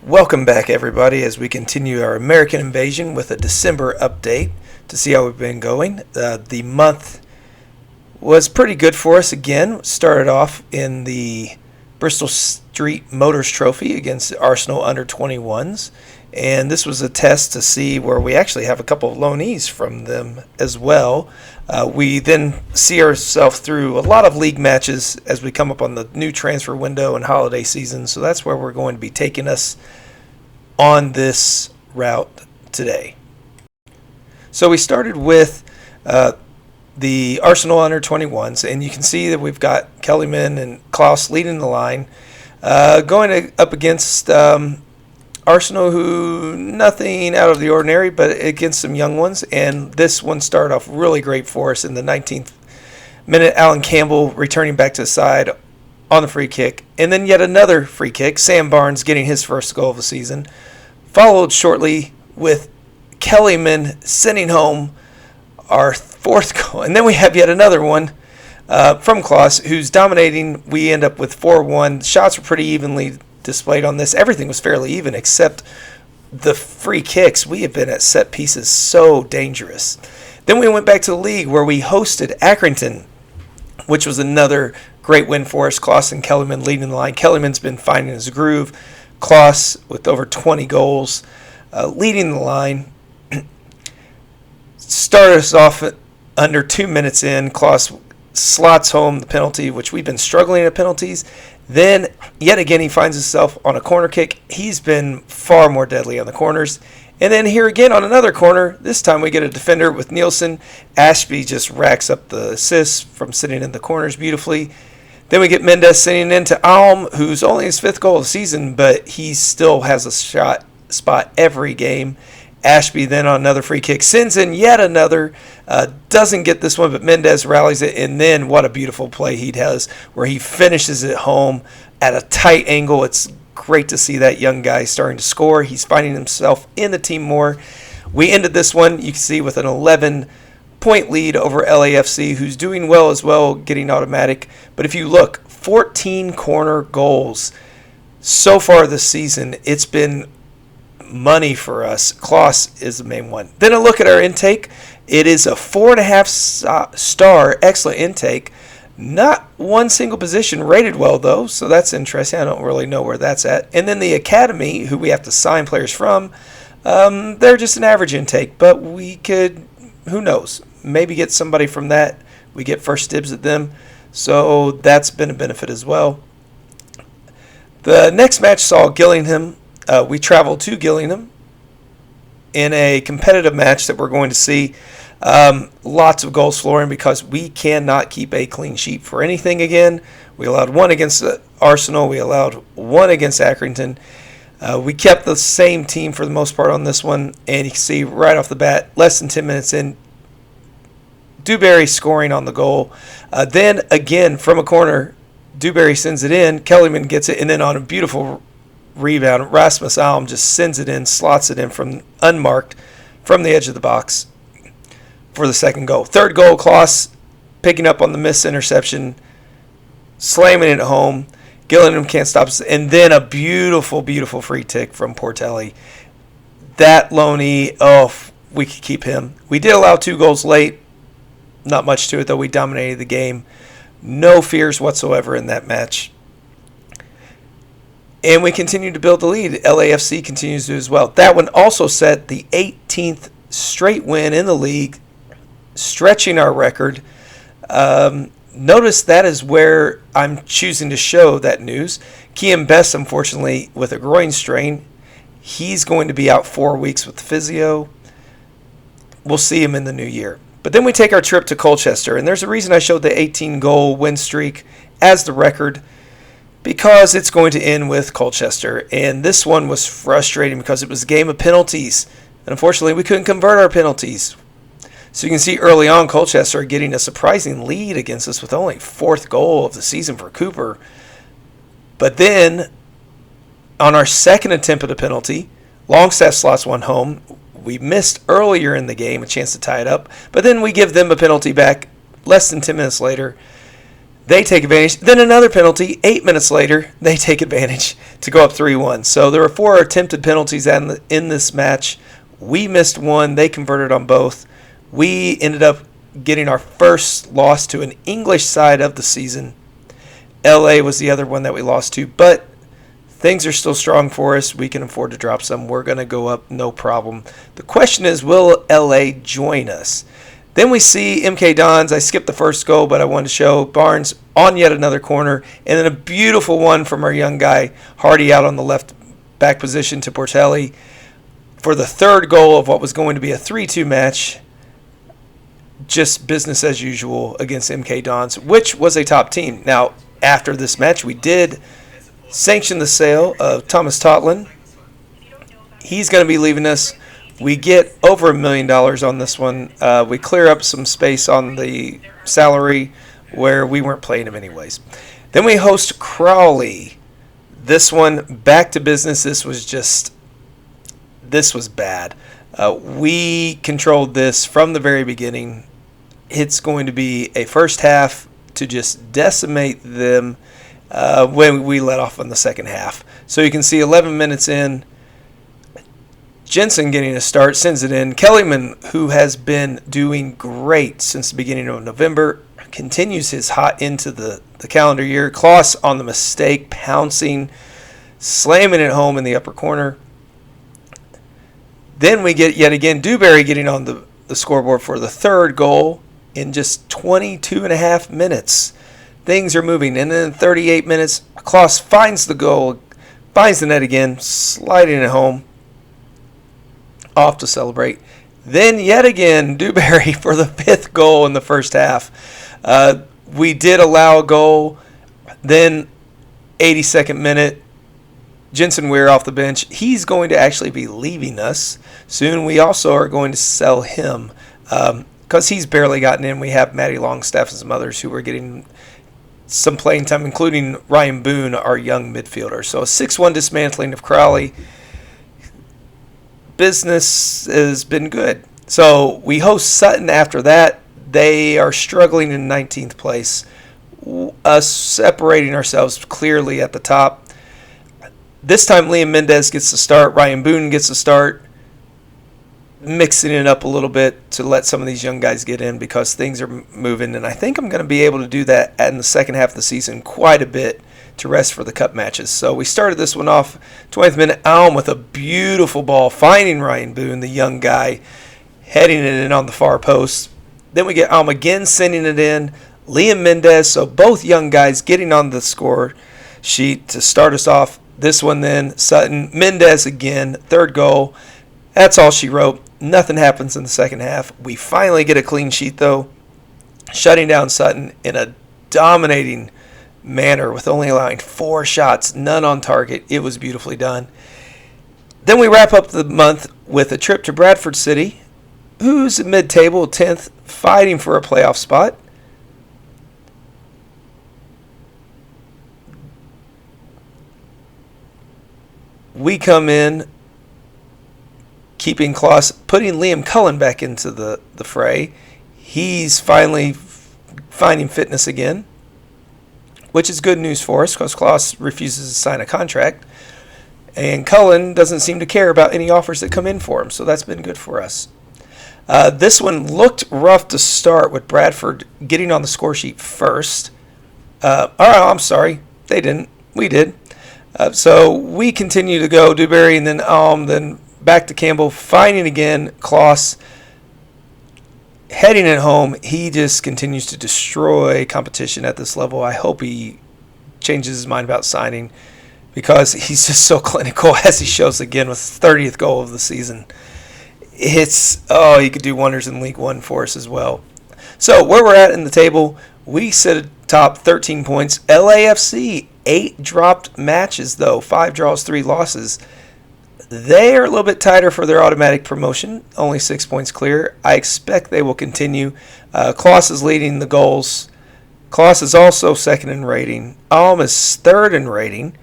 Welcome back, everybody, as we continue our American Invasion with a December update to see how we've been going. The month was pretty good for us again. Started off in the Bristol Street Motors Trophy against Arsenal under-21s, and this was a test to see where we actually have a couple of loanees from them as well. We then see ourselves through a lot of league matches as we come up on the new transfer window and holiday season, so that's where we're going to be taking us on this route today. So we started with the Arsenal under-21s, and you can see that we've got Kellyman and Klaus leading the line, going up against Arsenal, who nothing out of the ordinary, but against some young ones. And this one started off really great for us in the 19th minute. Alan Campbell returning back to the side on the free kick. And then yet another free kick. Sam Barnes getting his first goal of the season. Followed shortly with Kellyman sending home our fourth goal. And then we have yet another one from Klaus, who's dominating. We end up with 4-1. Shots were pretty evenly displayed on this. Everything was fairly even except the free kicks. We have been at set pieces so dangerous. Then we went back to the league where we hosted Accrington, which was another great win for us. Klaus and Kellyman leading the line. Kellyman's been finding his groove. Klaus with over 20 goals leading the line. Started us off at under 2 minutes in. Klaus slots home the penalty, which we've been struggling at penalties. Then, yet again, he finds himself on a corner kick. He's been far more deadly on the corners. And then here again on another corner, this time we get a defender with Nielsen. Ashby just racks up the assists from sitting in the corners beautifully. Then we get Mendes sending into Alm, who's only his 5th goal of the season, but he still has a shot spot every game. Ashby then on another free kick sends in yet another, doesn't get this one, but Mendes rallies it, and then what a beautiful play he does where he finishes it home at a tight angle. It's great to see that young guy starting to score. He's finding himself in the team more. We ended this one, you can see, with an 11-point lead over LAFC, who's doing well as well, getting automatic. But if you look, 14 corner goals so far this season. It's been money for us. Klaus is the main one. Then a look at our intake. It is a 4.5 star excellent intake. Not one single position rated well, though, so that's interesting. I don't really know where that's at. And then the academy, who we have to sign players from, they're just an average intake, but we could, who knows, maybe get somebody from that. We get first dibs at them, so that's been a benefit as well. The next match saw Gillingham. We traveled to Gillingham in a competitive match that we're going to see. Lots of goals flooring because we cannot keep a clean sheet for anything again. We allowed one against Arsenal. We allowed one against Accrington. We kept the same team for the most part on this one. And you can see right off the bat, less than 10 minutes in, Dewberry scoring on the goal. Then again, from a corner, Dewberry sends it in. Kellyman gets it. And then on a beautiful rebound, Rasmus Alm just sends it in, slots it in from unmarked from the edge of the box for the second goal. Third goal, Klaus picking up on the missed interception, slamming it home. Gillingham can't stop us. And then a beautiful, beautiful free kick from Portelli. That loanee, we could keep him. We did allow 2 goals late. Not much to it, though. We dominated the game. No fears whatsoever in that match. And we continue to build the lead. LAFC continues to do as well. That one also set the 18th straight win in the league, stretching our record. Notice that is where I'm choosing to show that news. Kian Best, unfortunately, with a groin strain, he's going to be out 4 weeks with physio. We'll see him in the new year. But then we take our trip to Colchester, and there's a reason I showed the 18-goal win streak as the record, because it's going to end with Colchester. And this one was frustrating because it was a game of penalties. And unfortunately, we couldn't convert our penalties. So you can see early on, Colchester getting a surprising lead against us with only 4th goal of the season for Cooper. But then, on our second attempt at a penalty, Longstaff slots one home. We missed earlier in the game a chance to tie it up. But then we give them a penalty back less than 10 minutes later. They take advantage. Then another penalty. 8 minutes later, they take advantage to go up 3-1. So there were 4 attempted penalties in this match. We missed one. They converted on both. We ended up getting our first loss to an English side of the season. LA was the other one that we lost to, but things are still strong for us. We can afford to drop some. We're going to go up, no problem. The question is, will LA join us? Then we see MK Dons. I skipped the first goal, but I wanted to show Barnes on yet another corner. And then a beautiful one from our young guy, Hardy, out on the left back position to Portelli for the third goal of what was going to be a 3-2 match. Just business as usual against MK Dons, which was a top team. Now, after this match, we did sanction the sale of Thomas Totland. He's going to be leaving us. We get over $1 million on this one. We clear up some space on the salary where we weren't playing him anyways. Then we host Crawley. This one, back to business. This was bad. We controlled this from the very beginning. It's going to be a first half to just decimate them when we let off in the second half. So you can see 11 minutes in, Jensen getting a start, sends it in. Kellyman, who has been doing great since the beginning of November, continues his hot into the calendar year. Klaus on the mistake, pouncing, slamming it home in the upper corner. Then we get, yet again, Dewberry getting on the scoreboard for the third goal in just 22 and a half minutes. Things are moving. And then in 38 minutes, Klaus finds the goal, finds the net again, sliding it home. Off to celebrate. Then yet again, Dewberry for the 5th goal in the first half. We did allow a goal. Then 82nd minute, Jensen Weir off the bench. He's going to actually be leaving us soon. We also are going to sell him because he's barely gotten in. We have Matty Longstaff and some others who are getting some playing time, including Ryan Boone, our young midfielder. So a 6-1 dismantling of Crowley. Business has been good. So we host Sutton after that. They are struggling in 19th place. Us separating ourselves clearly at the top. This time Liam Mendez gets the start. Ryan Boone gets the start. Mixing it up a little bit to let some of these young guys get in because things are moving. And I think I'm going to be able to do that in the second half of the season quite a bit to rest for the cup matches. So we started this one off, 20th minute, Alm with a beautiful ball, finding Ryan Boone, the young guy, heading it in on the far post. Then we get Alm again sending it in, Liam Mendez, so both young guys getting on the score sheet to start us off. This one then, Sutton, Mendez again, third goal. That's all she wrote. Nothing happens in the second half. We finally get a clean sheet though, shutting down Sutton in a dominating manner with only allowing 4 shots, none on target. It was beautifully done. Then we wrap up the month with a trip to Bradford City, who's mid-table, 10th, fighting for a playoff spot. We come in, keeping Klaus, putting Liam Cullen back into the fray. He's finally finding fitness again, which is good news for us because Klaus refuses to sign a contract. And Cullen doesn't seem to care about any offers that come in for him, so that's been good for us. This one looked rough to start with Bradford getting on the score sheet first. I'm sorry. They didn't. We did. So we continue to go. Dewberry and then back to Campbell. Finding again Klaus. Heading it home. He just continues to destroy competition at this level. I hope he changes his mind about signing because he's just so clinical as he shows again with 30th goal of the season. He could do wonders in League One for us as well. So where we're at in the table, we sit atop 13 points. LAFC, 8 dropped matches though, 5 draws, 3 losses. They are a little bit tighter for their automatic promotion, only 6 points clear. I expect they will continue. Klaus is leading the goals. Klaus is also second in rating. Alm is third in rating.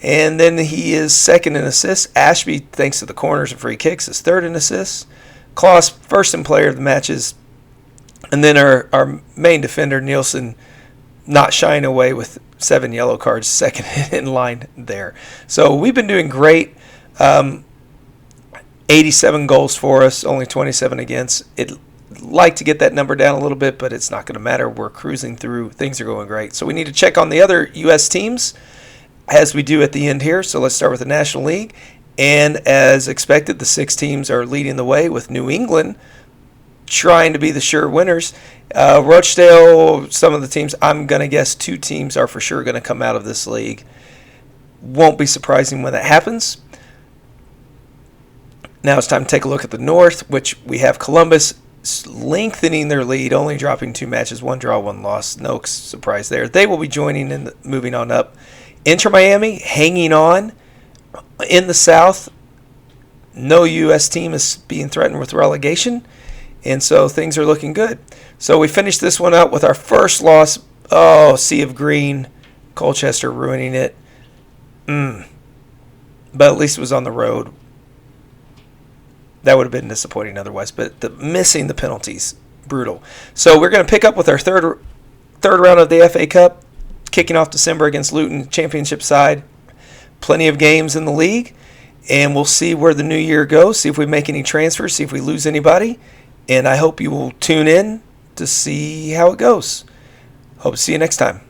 And then he is second in assists. Ashby, thanks to the corners and free kicks, is third in assists. Klaus, first in player of the matches. And then our main defender, Nielsen, not shying away with 7 yellow cards, second in line there. So we've been doing great. 87 goals for us, only 27 against. It'd like to get that number down a little bit, but it's not going to matter. We're cruising through. Things are going great. So we need to check on the other U.S. teams as we do at the end here. So let's start with the National League. And as expected, the 6 teams are leading the way, with New England trying to be the sure winners. Rochdale, some of the teams, I'm going to guess 2 teams are for sure going to come out of this league. Won't be surprising when that happens. Now it's time to take a look at the North, which we have Columbus lengthening their lead, only dropping 2 matches, 1 draw, 1 loss. No surprise there. They will be joining and moving on up. Inter Miami hanging on in the South. No U.S. team is being threatened with relegation, and so things are looking good. So we finished this one out with our first loss. Oh, Sea of Green, Colchester ruining it. But at least it was on the road. That would have been disappointing otherwise. But missing the penalties, brutal. So we're going to pick up with our third round of the FA Cup, kicking off December against Luton, championship side. Plenty of games in the league, and we'll see where the new year goes, see if we make any transfers, see if we lose anybody. And I hope you will tune in to see how it goes. Hope to see you next time.